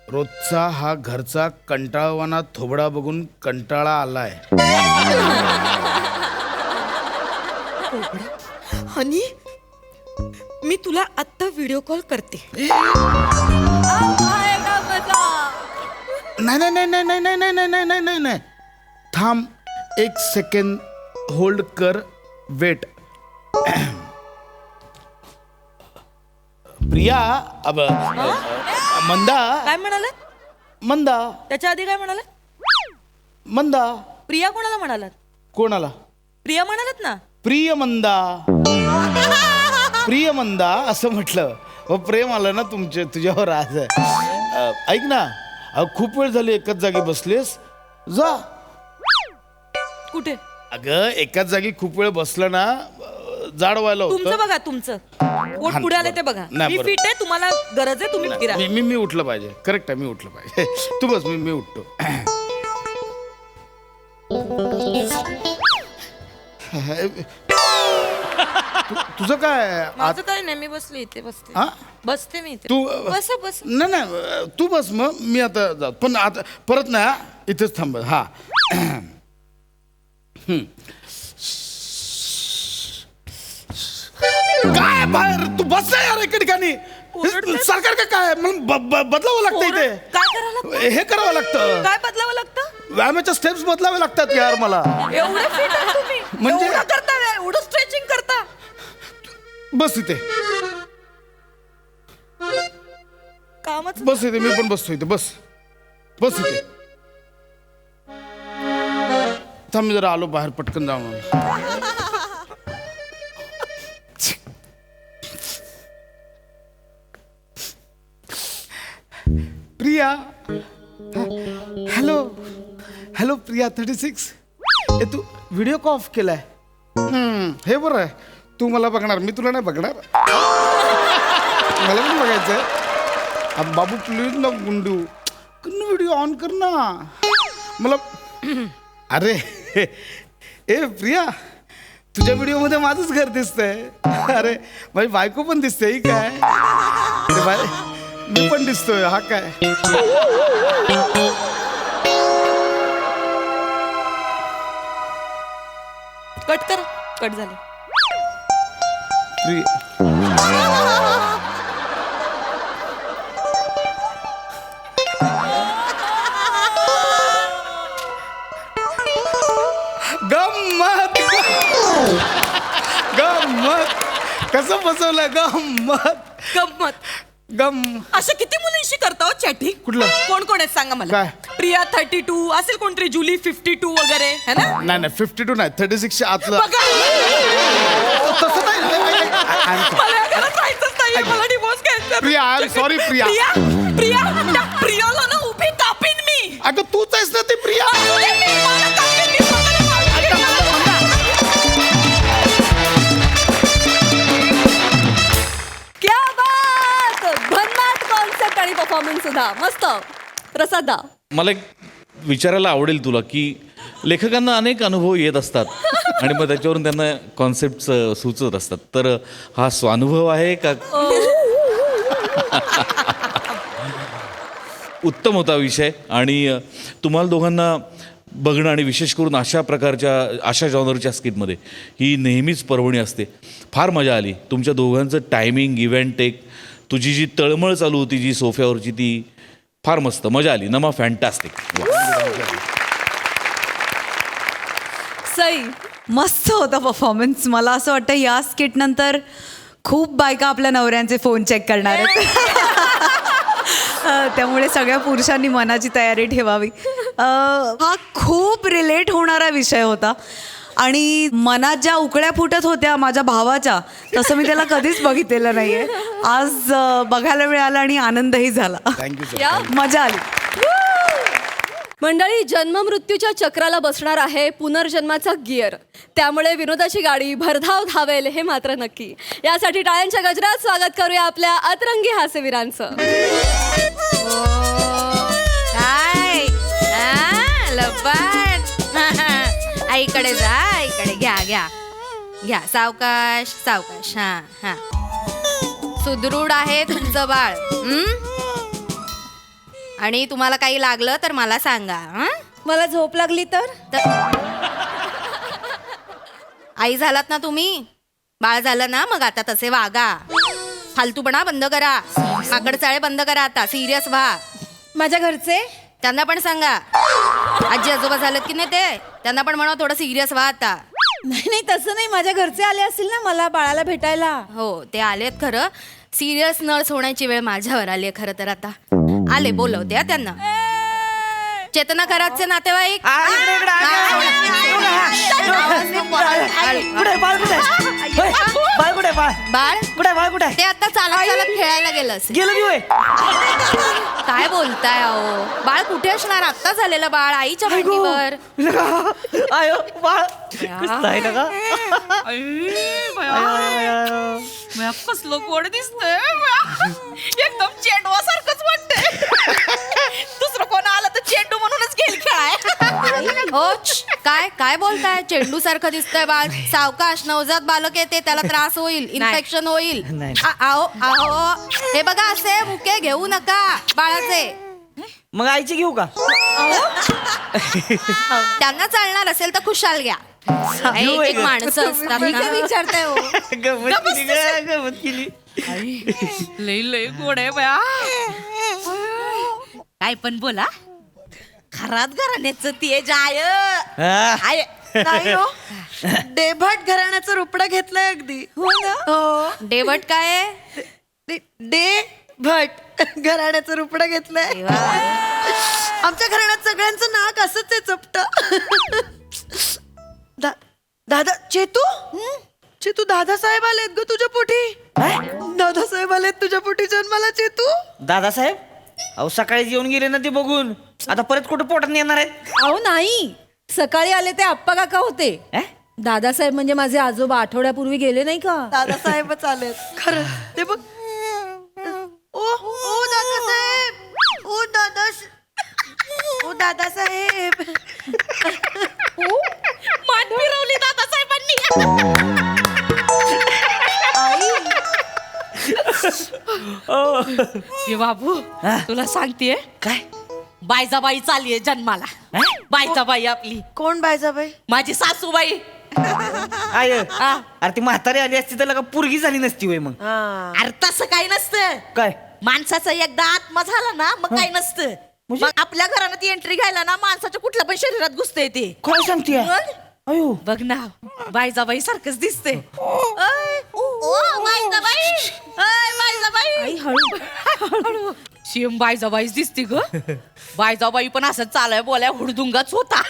रोजचा हा घरचा कंटाळवाना थोबडा बघून कंटाळा आलाय. हनी, मी तुला आत्ता व्हिडिओ कॉल करते. नाही. थांब 1 सेकंड होल्ड कर. वेट. प्रिया. अब मंदा. काय म्हणाला? मंदा. त्याच्या आधी काय म्हणाला? मंदा. प्रिया कोणाला म्हणालात? कोणाला? प्रिया म्हणालात ना. प्रिय मंदा. प्रिय मंदा असं म्हटलं. प्रेम आलं ना तुझ्यावर आज. ऐक ना, खूप वेळ झाली एकाच जागी बसलीस. जा. कुठे? अगं एकाच जागी खूप वेळ बसलं ना जाड व्हायला तुमचं होतं. बघा, तुमचं पोट पुढे आले ते बघा. नाही, मी बरोबर. फिट आहे, तुम्हाला गरज आहे, तुम्ही फिरा. मी उठलं पाहिजे. करेक्ट आहे, मी उठलं पाहिजे. तू बस, मी उठतो. तुझं काय? माझं काय नाही, मी बसले इथे. बसते मी इथे. तू बस. नाही तू बस, मग मी आता जातो. पण आता परत नाही हा, इथेच थांब. हा काय बाहेर तू बस ना यार एका ठिकाणी. सरकार का काय बदलावं लागतं इथे. काय करायला? हे करावं लागतं. काय बदलावं लागतं? व्यायामाच्या स्टेप्स बदलावे लागतात यार मला. एवढे फिट आहे तुम्ही. म्हणजे- एवढं करता, एवढं स्ट्रेचिंग करता. बस इथे. कामच. बस इथे. मी पण बसतो इथे. बस इथे. थांब मी जरा आलो बाहेर पटकन जाऊन प्रिया हॅलो हॅलो प्रिया 36 ए तू व्हिडिओ का ऑफ केलाय हे बरं आहे तू मला बघणार मी तुला नाही बघणार मला पण बघायचंय बाबू प्लीज ना गुंडू व्हिडिओ ऑन कर ना मला अरे ए प्रिया तुझ्या व्हिडिओमध्ये माझंच घर दिसतंय अरे माझी बायको पण दिसते ही काय अरे बाय मी पण दिसतोय हा काय कट झाले गंमत गंमत कसं फसवलं गंमत अशा किती मुलींशी करता चॅटिंग कुठलं? कोण कोण आहेत सांगा मला काय? प्रिया 32 असेल कोणतरी जुली 52 वगैरे है ना नाही 52 नाही 36 च्या आतलं बघा तसं नाही मला या घरात राहायचंच नाहीये, मला डिवोर्स घ्यायचा प्रिया, I'm sorry, प्रिया. त्या प्रियाला ना उभी कापीन मी अगं तूच आहेस ना ती प्रिया असू दे, मला कापीन, मी स्वतःला मारून घेणार. क्या बात भन्नाट कॉन्सेप्ट आणि परफॉर्मन्स सुद्धा मस्त प्रसाद दा मला एक विचारायला आवडेल तुला की लेखकांना अनेक अनुभव येत असतात आणि मग त्याच्यावरून त्यांना कॉन्सेप्ट सुचत असतात तर हा स्वानुभव आहे का उत्तम होता विषय आणि तुम्हाला दोघांना बघणं आणि विशेष करून अशा प्रकारच्या अशा जॉनरच्या स्किटमध्ये ही नेहमीच पर्वणी असते फार मजा आली तुमच्या दोघांचं टायमिंग इव्हेंट टेक तुझी जी तळमळ चालू होती जी सोफ्यावरची ती फार मस्त मजा आली नमा फॅन्टास्टिक सई मस्त होता परफॉर्मन्स मला असं वाटतं या स्किट नंतर खूप बायका आपल्या नवऱ्यांचे फोन चेक करणार आहेत त्यामुळे सगळ्या पुरुषांनी मनाची तयारी ठेवावी हा खूप रिलेट होणारा विषय होता आणि मनात ज्या उकळ्या फुटत होत्या माझ्या भावाच्या तसं मी त्याला कधीच बघितलेलं नाहीये आज बघायला मिळालं आणि आनंदही झाला या मजा आली मंडळी जन्म मृत्यूच्या चक्राला बसणार आहे पुनर्जन्माचा गिअर त्यामुळे विनोदाची गाडी भरधाव धावेल हे मात्र नक्की यासाठी टाळ्यांच्या गजरात स्वागत करूया आपल्या अतरंगी हास्यवीरांचं काय लबाड आईकडे जा आईकडे घ्या सावकाश सावकाश हा सुदृढ आहे तुमचं बाळ आणि तुम्हाला काही लागलं तर मला सांगा मला झोप लागली तर आई झालात ना तुम्ही बाळ झालं ना मग आता तसे वागा फालतूपणा बंद करा माकडचाळे बंद करा आता सिरियस व्हा माझ्या घरचे त्यांना पण सांगा आजी आजोबा झालेत की नाही ते त्यांना पण म्हणा थोडं सिरियस व्हा आता नाही तसं नाही माझ्या घरचे आले असतील ना मला बाळाला भेटायला हो ते आलेत खरं सिरियस नर्स होण्याची वेळ माझ्यावर आली आहे खरं तर आता आले बोलवते त्यांना चेतना कराडचे नातेवाईक बाळ ते आता चालत खेळायला गेलं असेल काय बोलताय अहो बाळ कुठे असणार आत्ता झालेलं बाळ आईच्या मांडीवर कसलं गोड दिसतंय एकदम चेंडवासारखंच वाटतंय दुसरं कोण आलं तर चेंडू म्हणूनच घेईल खेळाय हो काय काय बोलताय चेंडू सारखं दिसतंय बाळ सावकाश नवजात बालक येते त्याला त्रास होईल इन्फेक्शन होईल आहो आहो हे बघा असे मुके घेऊ नका बाळाचे मग आईची घेऊ का त्यांना चालणार असेल तर खुशाल घ्या एक एक माणसं असतात ना. विचारताय हो गमत केली लई गोड आहे बया काय पण बोला खरात घराण्याचं तेज आहे नाही हो डेभट घराण्याचं रुपडं घेतलंय अगदी हो ना हो डेवट काय आहे डे भट घराण्याचं रुपडं घेतलंय आमच्या घराण्यात सगळ्यांचं नाक असंच आहे चपट दादा चेतू चेतू दादासाहेब आलेत ग तुझ्या पोटी. दादासाहेब आलेत तुझ्या पोटी जन्माला चेतू. दादासाहेब अहो सकाळी जेवून गेले ना ते बघून आता परत कुठं पोटात येणार आहेत. अहो नाही, सकाळी आले ते आप्पा काका होते. दादासाहेब म्हणजे माझे आजोबा आठवड्यापूर्वी गेले नाही का. दादासाहेबच आलेत खरं. ते बघ. ओ दादासाहेब. ओ दादासाहेब. मान फिरवली दादासाहेबांनी. ये बाबू तुला सांगतेय काय बायजाबाई चाललीये जन्माला. बायजाबाई आपली. कोण बायजाबाई? माझी सासूबाई. आय अरे ती म्हातारी आली असती तर का पुरगी झाली नसती वय मग. अरे तसं काही नसतं. काय माणसाचा एकदा आत्मा झाला ना मग काही नसतं. मग आपल्या घरानं ती एंट्री घ्यायला ना माणसाच्या कुठल्या पण शरीरात घुसते ते. काय सांगते अयो बघ ना बायजाबाई सारखंच दिसते. शिम बायजाबाईच दिसते ग. बायजाबाई पण असं चालाय बोलाय हुडदुंगाच होता.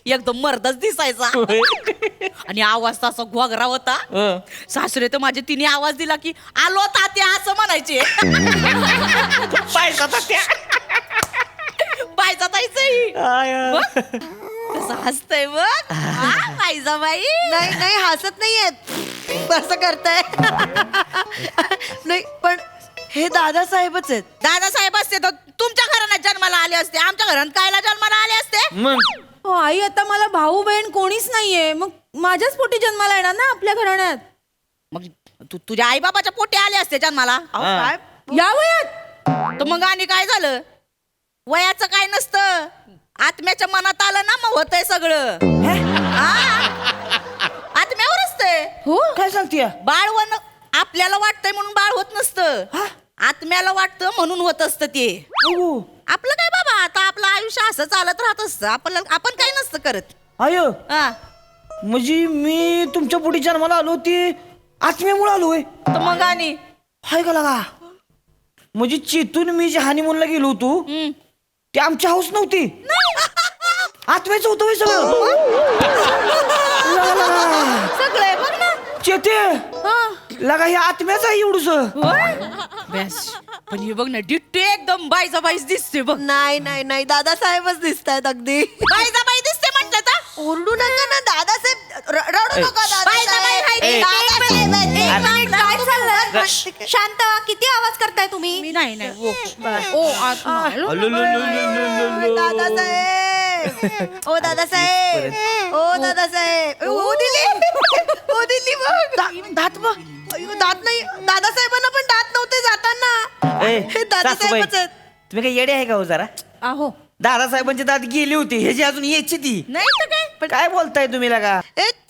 एकदम मर्दच दिसायचा आणि आवाज तसा घोगरा होता. सासरे तर माझे तिने आवाज दिला की आलो तात्या असं म्हणायचे. बायजा ताईच कसं हसतय बघ बायजाबाई. नाही नाही हसत नाहीयेत असं करताय. नाही पण हे दादासाहेबच आहेत. दादासाहेब असते तर तुमच्या घरात जन्माला आले असते. आमच्या घरात कायला जन्माला आले असते. हो आई, आता मला भाऊ बहीण कोणीच नाहीये, मग माझ्याच पोटी जन्माला येणार ना आपल्या घराण्यात. मग तू तुझ्या आई बाबाच्या पोटी आले असते जन्माला. काय या वयात तर मग आणि काय झालं. वयाचं काय नसतं. आत्म्याच्या मनात आलं ना मग होतंय सगळं. आत्म्यावर असते. हो काय सांगते बाळ आपल्याला वाटतंय म्हणून बाळ होत नसतं. आत्म्याला वाटतं म्हणून होत असतं ते. आपलं काय बाबा, आता आपलं आयुष्य असं चालत राहत असतं. आपण काही नसतं करत. आय म्हणजे मी तुमच्या पुढे जन्माला आलो ती आत्म्यामुळे आलोय. तर मग आणि हाय का लागा म्हणजे चेतून मी जे हानिमूनला गेलो होतो ते आमची हाऊस नव्हती. आत्म्याचं होतं होय सगळं. सगळं बघ ना चेते लगा हे आत्म्याच आहे एवढूस. पण हे बघ ना डिट्टे एकदम बायजाबाईच दिसते बघ. नाही नाही नाही दादासाहेबच दिसत आहेत अगदी. बायजाबाई दिसते म्हटलं तर ओरडू नका ना दादासाहेब. रडू नका बायजाबाई हाय ती. शांत किती आवाज करताय तुम्ही. नाही नाही दादासाहेब. ओ दादासाहेब. ओ दादासाहेब. ओ दिली. ओ दिली बघ. दात बघ. दात नाही. दादासाहेबांना पण दात नव्हते जाताना. हे दादासाहेबच आहेत. तुम्ही काय येडे आहे का हो जरा. आहो दादासाहेबांचे दात गेली होती ह्याची अजून यायची ती. नाही तर काय. पण काय बोलताय तुम्ही लगा.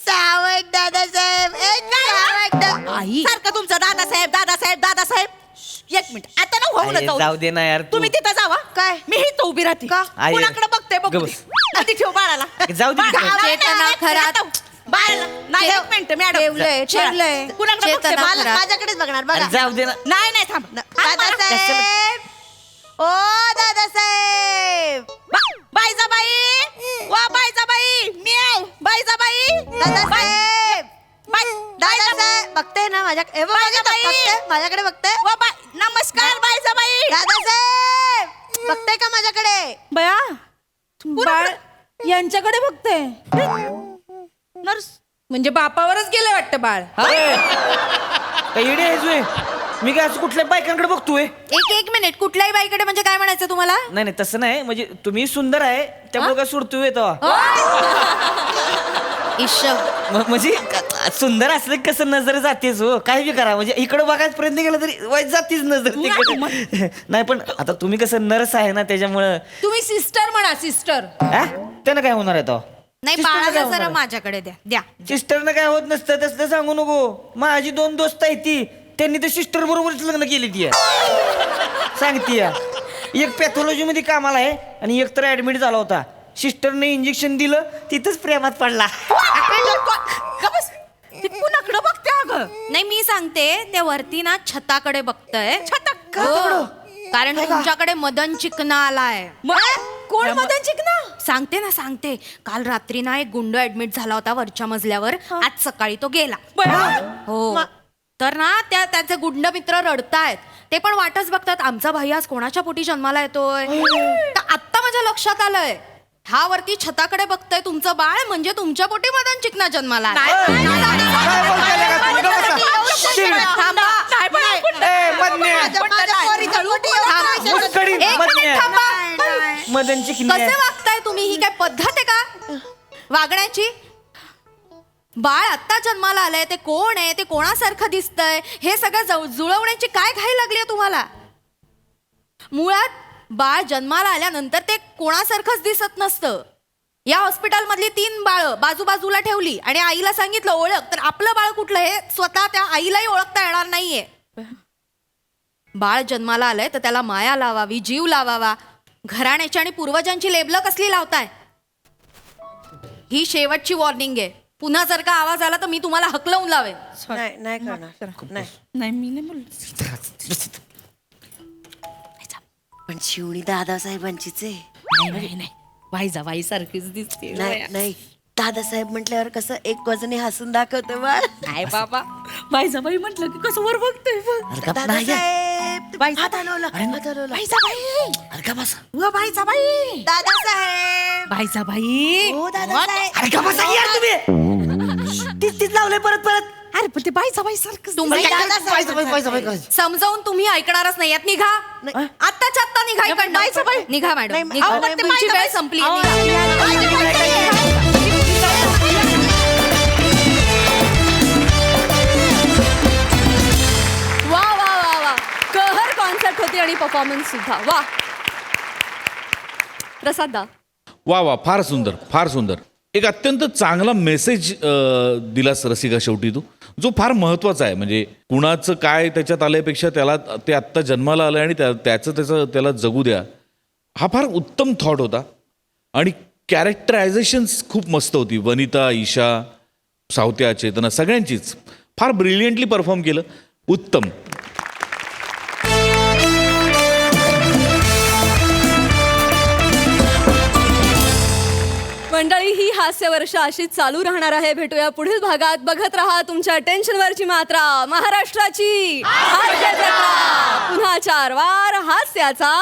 चावट दादासाहेब. आई सारखं तुमचं दादासाहेब दादासाहेब दादासाहेब. एक मिनिट आता ना होऊ अरे, जाऊ दे ना यार तू. तुम्ही तिथं जावा. काय? मी इथं उभी राहते. आई. कुणाकडे बघते बघ. गबस. आधी ठेव बाळाला. जाऊ दे. चेतना खरात. बाळाला नाही एक मिनिट मॅडम. ठेवलंय. कुणाकडे बघते चेतना बाळाला. खरात. माझ्याकडेच बघणार बघा. अरे, जाऊ दे ना. नाही नाही थांब. दादासाहेब. ओ दादासाहेब. बायजाबाई वा बायजाबाई म्याव बायजाबाई दादासाहेब. दादासाहेब बघते ना माझ्याकडे. माझ्याकडे बघते. वा बाय नमस्कार बायजाबाई. दादासाहेब बघते का माझ्याकडे. बया बाळ यांच्याकडे बघते. नर्स म्हणजे बापावरच गेले वाटतं बाळ. काय येडे आहेस होय? मी काय असं कुठल्या बायकांकडे बघतोय. एक मिनिट. कुठल्याही बाईकडे म्हणजे काय म्हणायचं तुम्हाला. नाही नाही तसं नाही म्हणजे तुम्ही सुंदर आहे त्यामुळे काय सुडतोय तेव्हा. म्हणजे सुंदर असलं की कसं नजर जातेच हो. काय बी करा म्हणजे इकडं बघायचा प्रयत्न केला तरी वाईट जातीच नजर तिकडे. नाही पण आता तुम्ही कसं नर्स आहे ना त्याच्यामुळं. तुम्ही सिस्टर म्हणा सिस्टर. त्यानं काय होणार आहे तो. नाही Sister बाळाला काय जरा होणार? माझ्याकडे द्या. सिस्टरनं काय होत नसतं तसलं सांगू नको. माझी 2 दोस्त आहेत ती त्यांनी तर सिस्टर बरोबरच लग्न केली ती सांगती. एक पॅथॉलॉजी मध्ये कामाला आहे आणि एक तर ऍडमिट झाला होता. सिस्टरने इंजेक्शन दिलं तिथंच प्रेमात पडला. कुणाकडे बघते अगं. नाही मी सांगते ते वरती ना छताकडे बघतय. छतक हो. कारण तुमच्याकडे मदन चिकना आलाय. कोण मदन चिकना? सांगते ना सांगते. काल रात्री ना एक गुंड ऍडमिट झाला होता वरच्या मजल्यावर. आज सकाळी तो गेला. हो तर ना त्याचे गुंड मित्र रडतायत. ते पण वाटच बघतात आमचा भाई आज कोणाच्या पोटी जन्माला येतोय. तर आत्ता माझ्या लक्षात आलंय हा वरती छताकडे बघतोय तुमचं बाळ म्हणजे तुमच्या पोटी मदन चिकना जन्माला आलाय. मदन चिकन्या कसे वागताय तुम्ही? ही काय पद्धत आहे का वागण्याची? बाळ आत्ता जन्माला आलंय. ते कोण आहे? ते कोणासारखं दिसतंय? हे सगळं जुळवण्याची काय घाई लागली तुम्हाला? मुळात बाळ जन्माला आल्यानंतर ते कोणासारखंच दिसत नसतं. या हॉस्पिटलमधली 3 बाळं बाजूबाजूला ठेवली आणि आईला सांगितलं ओळख, तर आपलं बाळ कुठलं हे स्वतः त्या आईलाही ओळखता येणार नाहीये. बाळ जन्माला आलंय तर त्याला माया लावावी, जीव लावावा. घराण्याची आणि पूर्वजांची लेबलं कसली लावताय? ही शेवटची वॉर्निंग आहे. पुन्हा जर का आवाज आला तर मी तुम्हाला हकलवून लावेन. नाही करणार. नाही मी नाही बोलत. पण शिवणी दादासाहेबांचीच आहे. नाही वाईजाबाई सारखीच दिसते. नाही दादासाहेब म्हटल्यावर कसं एक बाजूने हसून दाखवतं बाळ. नाही बाबा वाईजाबाई म्हटलं की कसं वर बघतोय. दादासाहेब हात हलवला. दादासाहेब वाईजाबाई हो दादासाहेब. तीच लावलंय परत. अरे पण ते बाईजाबाई सारखं तुम्ही समजावून तुम्ही ऐकणारच नाही. यात निघा. आत्ताच्या आत्ता निघा इकडनं. निघा मॅडम निघा. तुमची वेळ संपली. वा वा वा वा, कहर कॉन्सेप्ट होती आणि परफॉर्मन्स सुद्धा. वा प्रसाद दा. वा वा, फार सुंदर, फार सुंदर. एक अत्यंत चांगला मेसेज दिलास रसिका शेवटी तू, जो फार महत्त्वाचा आहे. म्हणजे कुणाचं काय त्याच्यात आल्यापेक्षा त्याला ते आत्ता जन्माला आलं आणि त्याला जगू द्या, हा फार उत्तम थॉट होता. आणि कॅरेक्टरायझेशन्स खूप मस्त होती. वनिता, ईशा, सावत्या, चेतना सगळ्यांचीच फार ब्रिलियंटली परफॉर्म केलं. उत्तम. मंडळी, ही हास्य वर्ष अशीच चालू राहणार आहे. भेटूया पुढील भागात. बघत रहा तुमच्या टेन्शनवरची मात्रा, महाराष्ट्राची हास्य जत्रा. पुन्हा 4 वार हास्याचा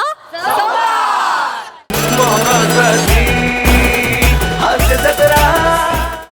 हास्य जत्रा.